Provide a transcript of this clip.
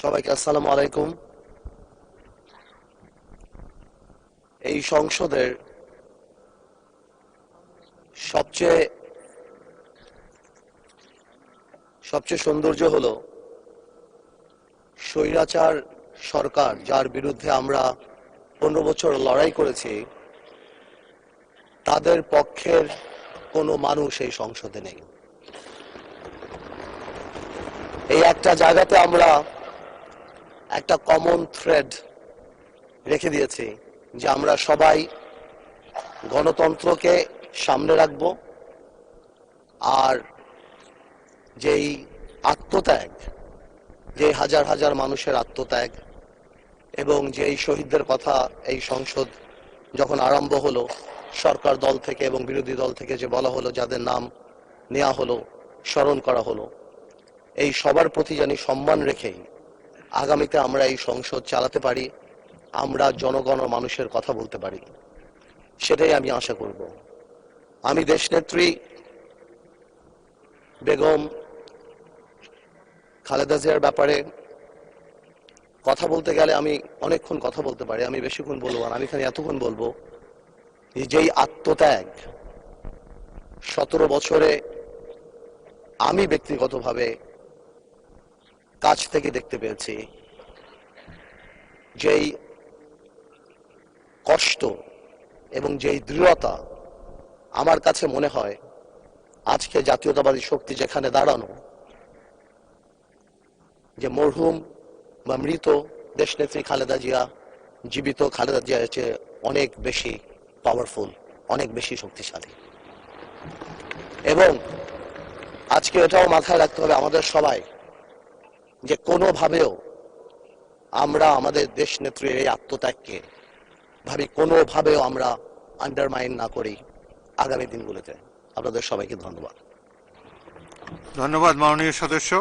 সবাইকে আসসালামু আলাইকুম। এই সংসদের সবচেয়ে সবচেয়ে সৌন্দর্য হলো স্বৈরাচার সরকার, যার বিরুদ্ধে আমরা 15 বছর লড়াই করেছি, তাদের পক্ষের কোনো মানুষ এই সংসদে নেই। এই একটা জায়গাতে আমরা একটা কমন থ্রেড রেখে দিয়েছি যে আমরা সবাই গণতন্ত্রকে সামনে রাখব, আর যেই আত্মত্যাগ, যে হাজার হাজার মানুষের আত্মত্যাগ এবং যেই শহীদদের কথা এই সংসদ যখন আরম্ভ হলো, সরকার দল থেকে এবং বিরোধী দল থেকে যে বলা হলো, যাদের নাম নেওয়া হলো, স্মরণ করা হলো, এই সবার প্রতি জানি সম্মান রেখেই আগামীতে আমরা এই সংসদ চালাতে পারি, আমরা জনগণ ও মানুষের কথা বলতে পারি, সেটাই আমি আশা করব। আমি দেশনেত্রী বেগম খালেদা জিয়ার ব্যাপারে কথা বলতে গেলে আমি অনেকক্ষণ কথা বলতে পারি, আমি বেশিক্ষণ বলবো না, আমি এখানে এতক্ষণ বলবো যেই আত্মত্যাগ 17 বছরে আমি ব্যক্তিগতভাবে কাছ থেকে দেখতে পেয়েছি, যেই কষ্ট এবং যেই দৃঢ়তা, আমার কাছে মনে হয় আজকে জাতীয়তাবাদী শক্তি যেখানে দাঁড়ানো, যে মরহুম বা মৃত দেশনেত্রী খালেদা জিয়া জীবিত খালেদা জিয়ার চেয়ে অনেক বেশি পাওয়ারফুল, অনেক বেশি শক্তিশালী। এবং আজকে এটাও মাথায় রাখতে হবে আমাদের সবাই যে কোনোভাবেও আমরা আমাদের দেশ নেত্রীর এই আত্মত্যাগকে কোনোভাবেও আমরা আন্ডারমাইন না করি আগামী দিনগুলোতে। আপনাদের সবাইকে ধন্যবাদ। ধন্যবাদ মাননীয় সদস্য।